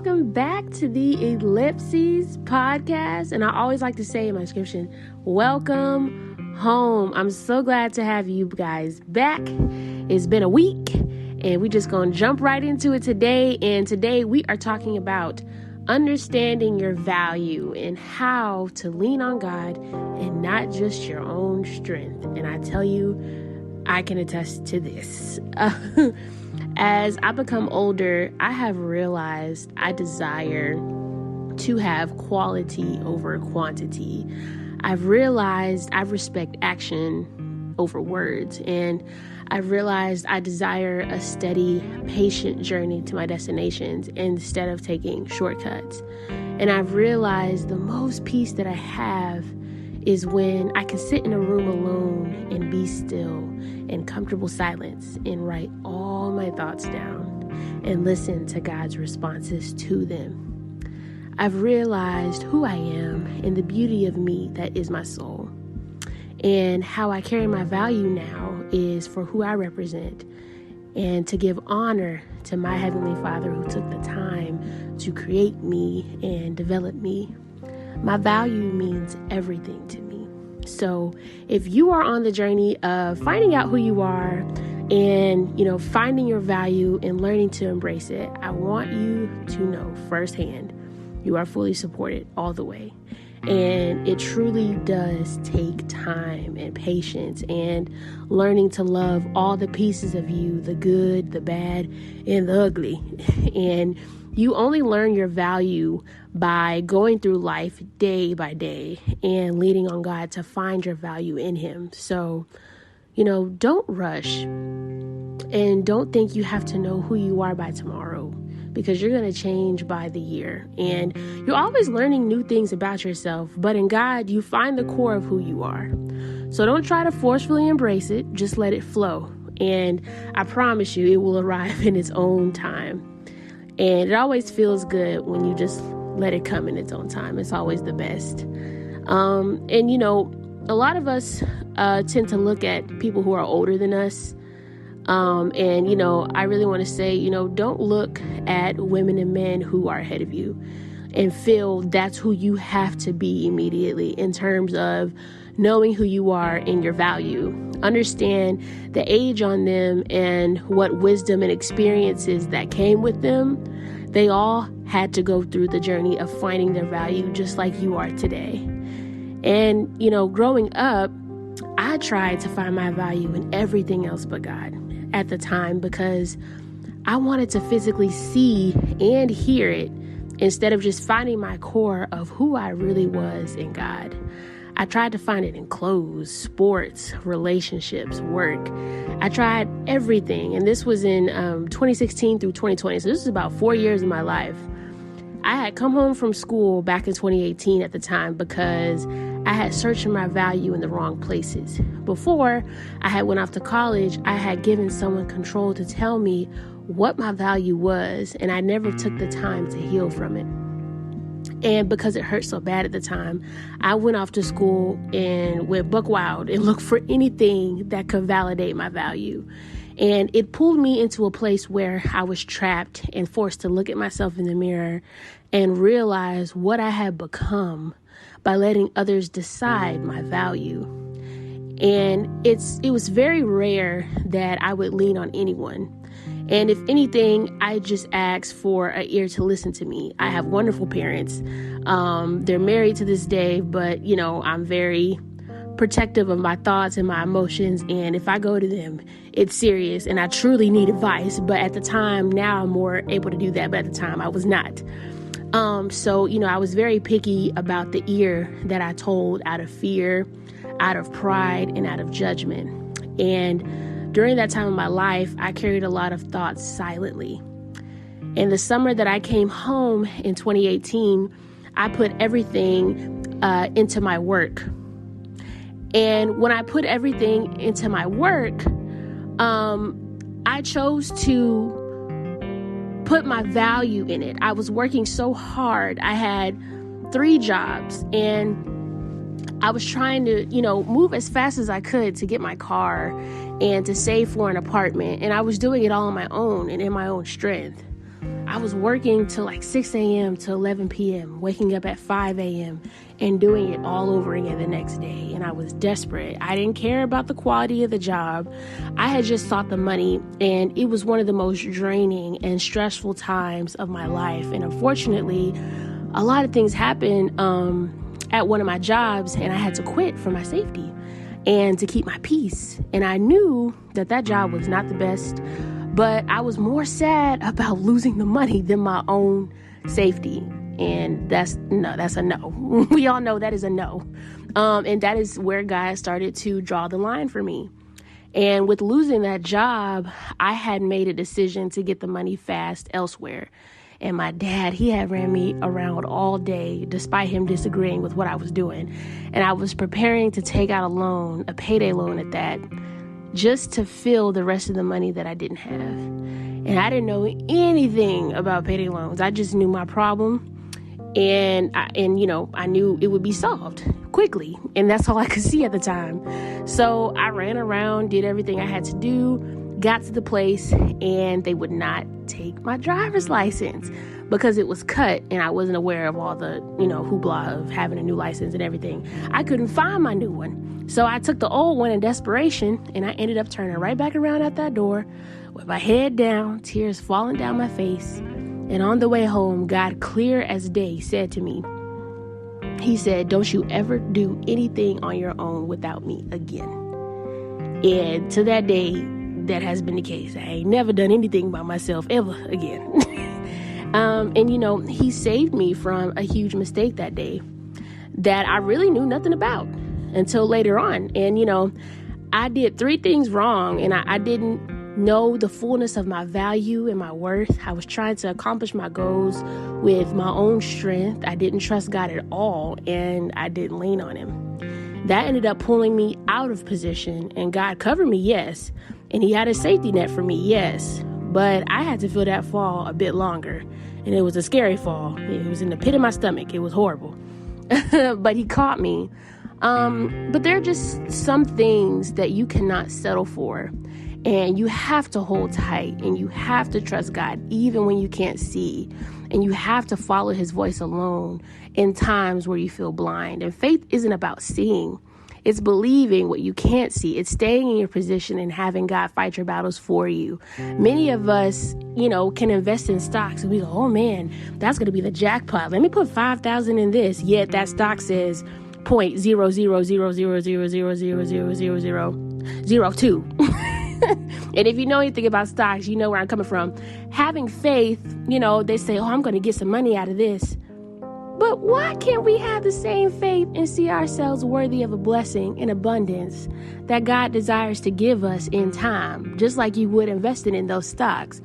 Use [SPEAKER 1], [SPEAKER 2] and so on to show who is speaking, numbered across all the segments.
[SPEAKER 1] welcome back to the Ellipsis podcast. And I always like to say in my description, welcome home. I'm so glad to have you guys back. It's been a week and we're just going to jump right into it today. And today we are talking about understanding your value and how to lean on God and not just your own strength. And I tell you, I can attest to this. As I become older, I have realized I desire to have quality over quantity. I've realized I respect action over words, and I've realized I desire a steady, patient journey to my destinations instead of taking shortcuts. And I've realized the most peace that I have is when I can sit in a room alone and be still in comfortable silence and write all my thoughts down and listen to God's responses to them. I've realized who I am and the beauty of me that is my soul. And how I carry my value now is for who I represent and to give honor to my Heavenly Father who took the time to create me and develop me. My value means everything to me. So if you are on the journey of finding out who you are and, finding your value and learning to embrace it, I want you to know firsthand, you are fully supported all the way. And it truly does take time and patience and learning to love all the pieces of you, the good, the bad, and the ugly. And you only learn your value by going through life day by day and leaning on God to find your value in Him. So, don't rush and don't think you have to know who you are by tomorrow, because you're going to change by the year. And you're always learning new things about yourself. But in God, you find the core of who you are. So don't try to forcefully embrace it. Just let it flow. And I promise you, it will arrive in its own time. And it always feels good when you just let it come in its own time. It's always the best. A lot of us tend to look at people who are older than us. I really want to say, don't look at women and men who are ahead of you and feel that's who you have to be immediately in terms of knowing who you are and your value. Understand the age on them and what wisdom and experiences that came with them. They all had to go through the journey of finding their value just like you are today. And, growing up, I tried to find my value in everything else but God at the time because I wanted to physically see and hear it instead of just finding my core of who I really was in God. I tried to find it in clothes, sports, relationships, work. I tried everything. And this was in 2016 through 2020. So this is about 4 years of my life. I had come home from school back in 2018 at the time because I had searched for my value in the wrong places. Before I had went off to college, I had given someone control to tell me what my value was, and I never took the time to heal from it. And because it hurt so bad at the time, I went off to school and went buck wild and looked for anything that could validate my value. And it pulled me into a place where I was trapped and forced to look at myself in the mirror and realize what I had become by letting others decide my value. And it was very rare that I would lean on anyone. And if anything, I just asked for an ear to listen to me. I have wonderful parents. They're married to this day, but, I'm very protective of my thoughts and my emotions. And if I go to them, it's serious and I truly need advice. But at the time, now I'm more able to do that. But at the time, I was not. I was very picky about the ear that I told out of fear, out of pride, and out of judgment. And during that time of my life, I carried a lot of thoughts silently. In the summer that I came home in 2018, I put everything into my work. And when I put everything into my work, I chose to put my value in it. I was working so hard. I had 3 jobs and I was trying to, move as fast as I could to get my car and to save for an apartment. And I was doing it all on my own and in my own strength. I was working till like 6 a.m. to 11 p.m., waking up at 5 a.m. and doing it all over again the next day. And I was desperate. I didn't care about the quality of the job. I had just sought the money, and it was one of the most draining and stressful times of my life. And unfortunately, a lot of things happened at one of my jobs, and I had to quit for my safety and to keep my peace. And I knew that that job was not the best, but I was more sad about losing the money than my own safety. And that's a no. We all know that is a no. And that is where God started to draw the line for me. And with losing that job, I had made a decision to get the money fast elsewhere. And my dad, he had ran me around all day, despite him disagreeing with what I was doing. And I was preparing to take out a loan, a payday loan at that, just to fill the rest of the money that I didn't have. And I didn't know anything about payday loans. I just knew my problem. And I knew it would be solved quickly. And that's all I could see at the time. So I ran around, did everything I had to do, got to the place, and they would not take my driver's license because it was cut, and I wasn't aware of all the, hoopla of having a new license and everything. I couldn't find my new one. So I took the old one in desperation, and I ended up turning right back around at that door with my head down, tears falling down my face. And on the way home, God, clear as day, said to me, he said, "Don't you ever do anything on your own without me again." And to that day, that has been the case. I ain't never done anything by myself ever again. He saved me from a huge mistake that day that I really knew nothing about until later on. And, I did 3 things wrong, and I didn't know the fullness of my value and my worth. I was trying to accomplish my goals with my own strength. I didn't trust God at all, and I didn't lean on him. That ended up pulling me out of position, and God covered me, yes. And he had a safety net for me, yes. But I had to feel that fall a bit longer. And it was a scary fall. It was in the pit of my stomach. It was horrible. But he caught me. But there are just some things that you cannot settle for. And you have to hold tight. And you have to trust God even when you can't see. And you have to follow his voice alone in times where you feel blind. And faith isn't about seeing. It's believing what you can't see. It's staying in your position and having God fight your battles for you. Many of us, can invest in stocks and we go, oh man, that's going to be the jackpot. Let me put 5,000 in this. Yet that stock says 0.000000002. And if you know anything about stocks, you know where I'm coming from. Having faith, they say, oh, I'm going to get some money out of this. But why can't we have the same faith and see ourselves worthy of a blessing in abundance that God desires to give us in time, just like you would investing in those stocks?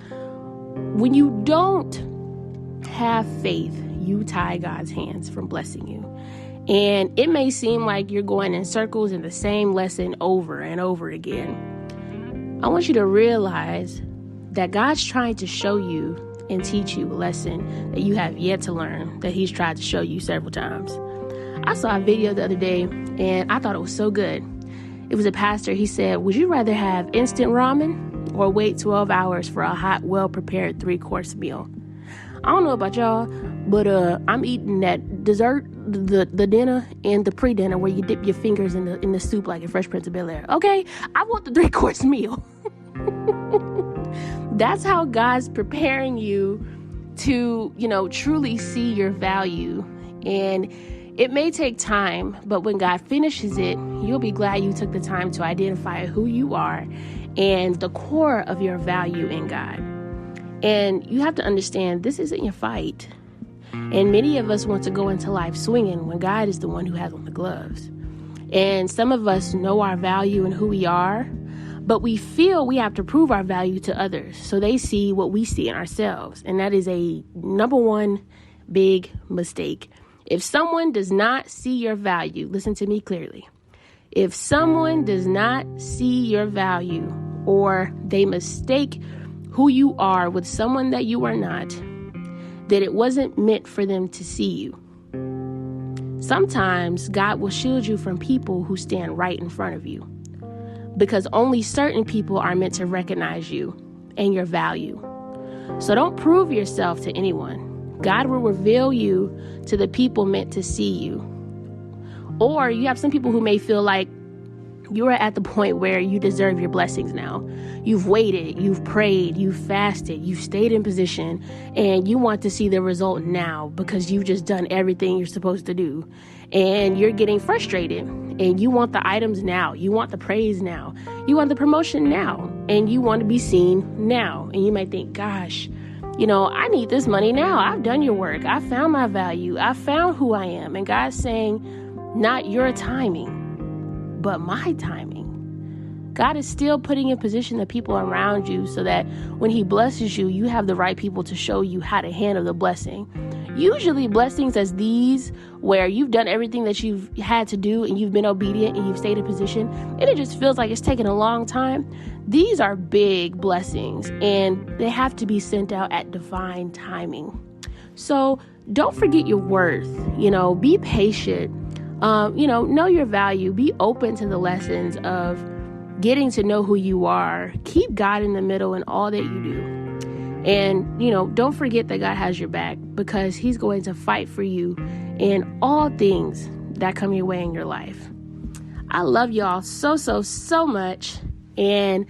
[SPEAKER 1] When you don't have faith, you tie God's hands from blessing you. And it may seem like you're going in circles in the same lesson over and over again. I want you to realize that God's trying to show you and teach you a lesson that you have yet to learn, that he's tried to show you several times. I saw a video the other day, and I thought it was so good. It was a pastor. He said, would you rather have instant ramen or wait 12 hours for a hot, well-prepared 3-course meal? I don't know about y'all, but I'm eating that dessert, the dinner, and the pre-dinner where you dip your fingers in the soup like in Fresh Prince of Bel-Air. Okay, I want the 3-course meal. That's how God's preparing you to, truly see your value. And it may take time, but when God finishes it, you'll be glad you took the time to identify who you are and the core of your value in God. And you have to understand, this isn't your fight. And many of us want to go into life swinging when God is the one who has on the gloves. And some of us know our value and who we are, but we feel we have to prove our value to others so they see what we see in ourselves. And that is a number one big mistake. If someone does not see your value, listen to me clearly. If someone does not see your value, or they mistake who you are with someone that you are not, then it wasn't meant for them to see you. Sometimes God will shield you from people who stand right in front of you, because only certain people are meant to recognize you and your value. So don't prove yourself to anyone. God will reveal you to the people meant to see you. Or you have some people who may feel like you are at the point where you deserve your blessings now. You've waited, you've prayed, you've fasted, you've stayed in position, and you want to see the result now because you've just done everything you're supposed to do. And you're getting frustrated, and you want the items now. You want the praise now. You want the promotion now, and you want to be seen now. And you might think, gosh, I need this money now. I've done your work. I found my value. I found who I am. And God's saying, not your timing, but my timing. God is still putting in position the people around you so that when he blesses you, you have the right people to show you how to handle the blessing. Usually blessings as these, where you've done everything that you've had to do and you've been obedient and you've stayed in position, and it just feels like it's taken a long time. These are big blessings, and they have to be sent out at divine timing. So don't forget your worth. Be patient. Know your value. Be open to the lessons of getting to know who you are. Keep God in the middle in all that you do. And, don't forget that God has your back, because he's going to fight for you in all things that come your way in your life. I love y'all so, so, so much. And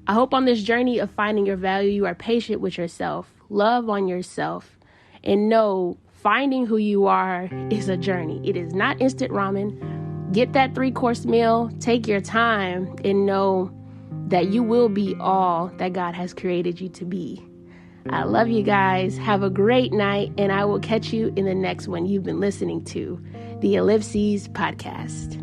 [SPEAKER 1] I hope on this journey of finding your value, you are patient with yourself, love on yourself, and know finding who you are is a journey. It is not instant ramen. Get that 3-course meal, take your time, and know that you will be all that God has created you to be. I love you guys. Have a great night, and I will catch you in the next one. You've been listening to the Ellipsis podcast.